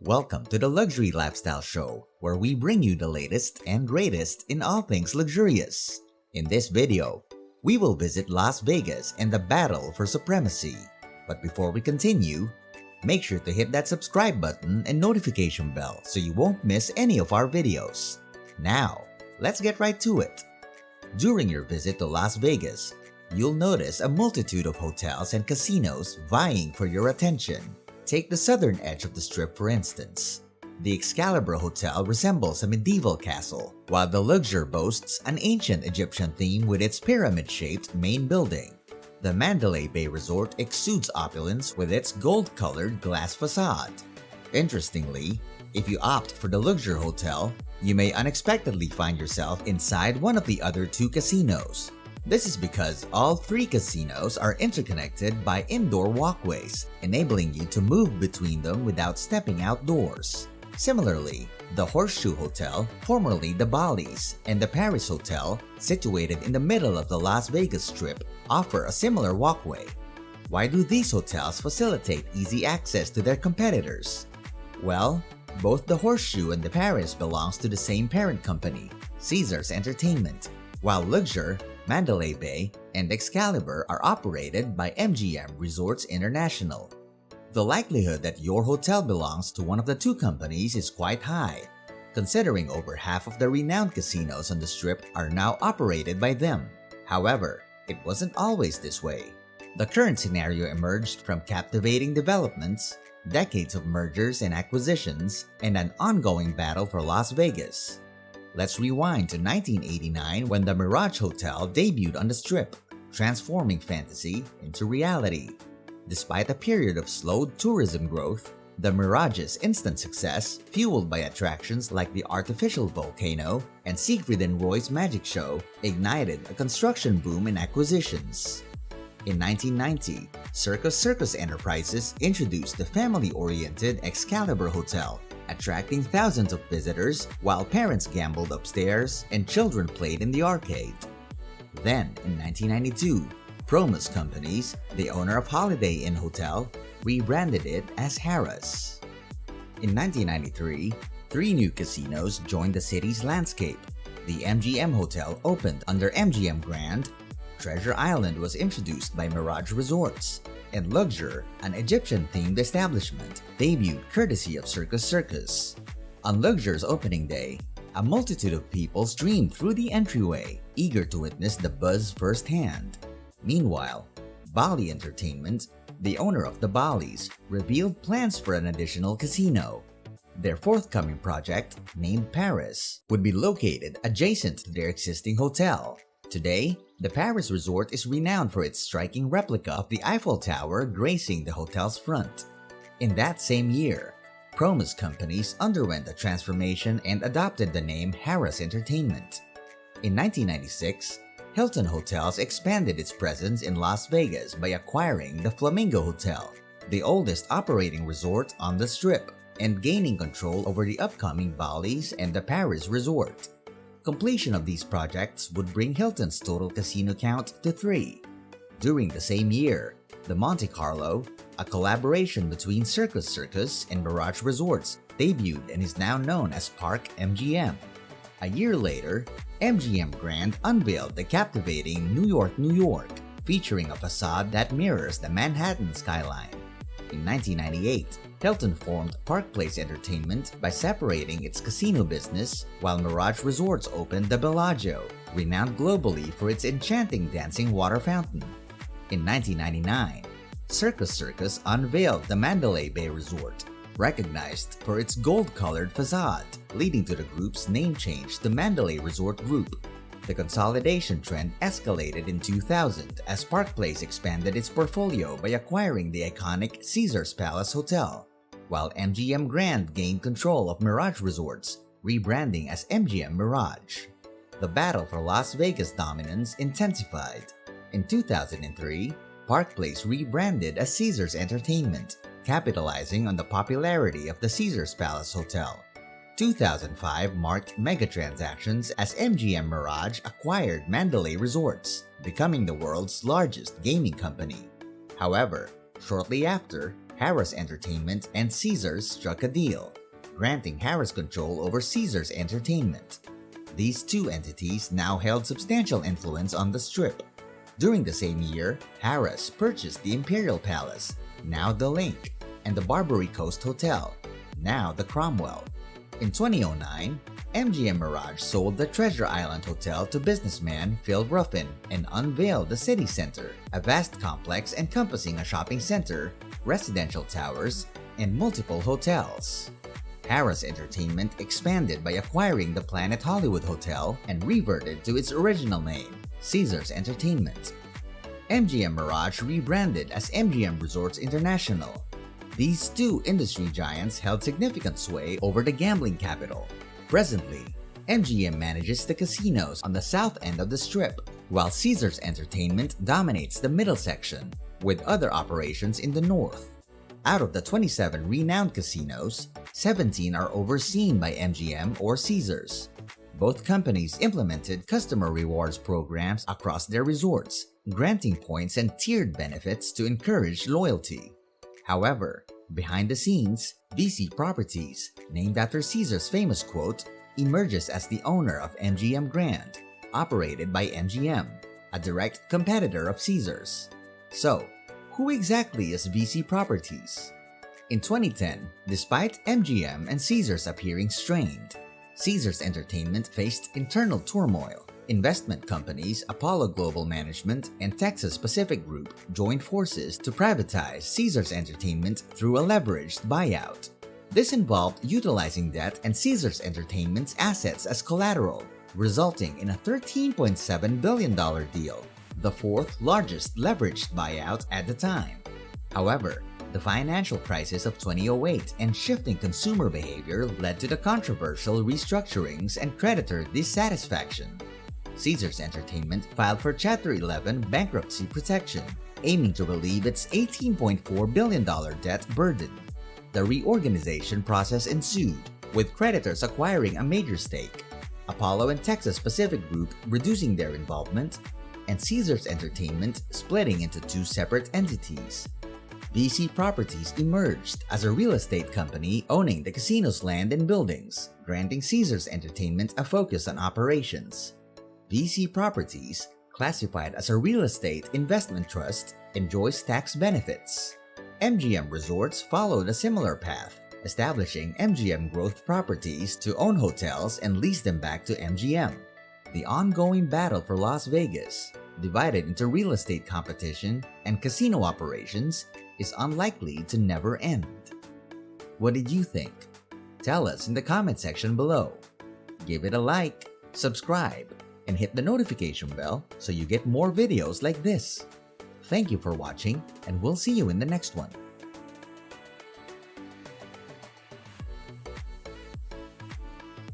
Welcome to the Luxury Lifestyle Show, where we bring you the latest and greatest in all things luxurious. In this video, we will visit Las Vegas and the battle for supremacy. But before we continue, make sure to hit that subscribe button and notification bell so you won't miss any of our videos. Now, let's get right to it. During your visit to Las Vegas, you'll notice a multitude of hotels and casinos vying for your attention. Take the southern edge of the Strip for instance. The Excalibur Hotel resembles a medieval castle, while the Luxor boasts an ancient Egyptian theme with its pyramid-shaped main building. The Mandalay Bay Resort exudes opulence with its gold-colored glass facade. Interestingly, if you opt for the Luxor Hotel, you may unexpectedly find yourself inside one of the other two casinos. This is because all three casinos are interconnected by indoor walkways, enabling you to move between them without stepping outdoors. Similarly, the Horseshoe Hotel, formerly the Bally's, and the Paris Hotel, situated in the middle of the Las Vegas Strip, offer a similar walkway. Why do these hotels facilitate easy access to their competitors? Well, both the Horseshoe and the Paris belongs to the same parent company, Caesars Entertainment, while Luxor, Mandalay Bay, and Excalibur are operated by MGM Resorts International. The likelihood that your hotel belongs to one of the two companies is quite high, considering over half of the renowned casinos on the Strip are now operated by them. However, it wasn't always this way. The current scenario emerged from captivating developments, decades of mergers and acquisitions, and an ongoing battle for Las Vegas. Let's rewind to 1989 when the Mirage Hotel debuted on the Strip, transforming fantasy into reality. Despite a period of slowed tourism growth, the Mirage's instant success, fueled by attractions like the artificial volcano and Siegfried and Roy's magic show, ignited a construction boom in acquisitions. In 1990, Circus Enterprises introduced the family-oriented Excalibur Hotel, attracting thousands of visitors while parents gambled upstairs and children played in the arcade. Then, in 1992, Promus Companies, the owner of Holiday Inn Hotel, rebranded it as Harrah's. In 1993, three new casinos joined the city's landscape. The MGM Hotel opened under MGM Grand, Treasure Island was introduced by Mirage Resorts, and Luxor, an Egyptian-themed establishment, debuted courtesy of Circus. On Luxor's opening day, a multitude of people streamed through the entryway, eager to witness the buzz firsthand. Meanwhile, Bally Entertainment, the owner of the Bally's, revealed plans for an additional casino. Their forthcoming project, named Paris, would be located adjacent to their existing hotel. Today, the Paris Resort is renowned for its striking replica of the Eiffel Tower gracing the hotel's front. In that same year, Promus Companies underwent a transformation and adopted the name Harrah's Entertainment. In 1996, Hilton Hotels expanded its presence in Las Vegas by acquiring the Flamingo Hotel, the oldest operating resort on the Strip, and gaining control over the upcoming Bally's and the Paris Resort. Completion of these projects would bring Hilton's total casino count to 3. During the same year, the Monte Carlo, a collaboration between Circus and Mirage Resorts, debuted and is now known as Park MGM. A year later, MGM Grand unveiled the captivating New York, featuring a facade that mirrors the Manhattan skyline. In 1998, Hilton formed Park Place Entertainment by separating its casino business, while Mirage Resorts opened the Bellagio, renowned globally for its enchanting dancing water fountain. In 1999, Circus unveiled the Mandalay Bay Resort, recognized for its gold-colored facade, leading to the group's name change to Mandalay Resort Group. The consolidation trend escalated in 2000 as Park Place expanded its portfolio by acquiring the iconic Caesars Palace Hotel, while MGM Grand gained control of Mirage Resorts, rebranding as MGM Mirage. The battle for Las Vegas dominance intensified. In 2003, Park Place rebranded as Caesars Entertainment, capitalizing on the popularity of the Caesars Palace Hotel. 2005 marked mega transactions as MGM Mirage acquired Mandalay Resorts, becoming the world's largest gaming company. However, shortly after, Harrah's Entertainment and Caesars struck a deal, granting Harrah's control over Caesars Entertainment. These two entities now held substantial influence on the Strip. During the same year, Harrah's purchased the Imperial Palace, now the Link, and the Barbary Coast Hotel, now the Cromwell. In 2009, MGM Mirage sold the Treasure Island Hotel to businessman Phil Ruffin and unveiled the City Center, a vast complex encompassing a shopping center, residential towers, and multiple hotels. Harrah's Entertainment expanded by acquiring the Planet Hollywood Hotel and reverted to its original name, Caesars Entertainment. MGM Mirage rebranded as MGM Resorts International. These two industry giants held significant sway over the gambling capital. Presently, MGM manages the casinos on the south end of the Strip, while Caesars Entertainment dominates the middle section, with other operations in the north. Out of the 27 renowned casinos, 17 are overseen by MGM or Caesars. Both companies implemented customer rewards programs across their resorts, granting points and tiered benefits to encourage loyalty. However, behind the scenes, BC Properties, named after Caesar's famous quote, emerges as the owner of MGM Grand, operated by MGM, a direct competitor of Caesars. So, who exactly is BC Properties? In 2010, despite MGM and Caesars appearing strained, Caesars Entertainment faced internal turmoil. Investment companies Apollo Global Management and Texas Pacific Group joined forces to privatize Caesars Entertainment through a leveraged buyout. This involved utilizing debt and Caesars Entertainment's assets as collateral, resulting in a $13.7 billion deal, the fourth largest leveraged buyout at the time. However, the financial crisis of 2008 and shifting consumer behavior led to the controversial restructurings and creditor dissatisfaction. Caesars Entertainment filed for Chapter 11 bankruptcy protection, aiming to relieve its $18.4 billion debt burden. The reorganization process ensued, with creditors acquiring a major stake, Apollo and Texas Pacific Group reducing their involvement, and Caesars Entertainment splitting into two separate entities. BC Properties emerged as a real estate company owning the casino's land and buildings, granting Caesars Entertainment a focus on operations. BC Properties, classified as a real estate investment trust, enjoys tax benefits. MGM Resorts followed a similar path, establishing MGM Growth Properties to own hotels and lease them back to MGM. The ongoing battle for Las Vegas, divided into real estate competition and casino operations, is unlikely to never end. What did you think? Tell us in the comment section below. Give it a like, subscribe, and hit the notification bell so you get more videos like this. Thank you for watching, and we'll see you in the next one.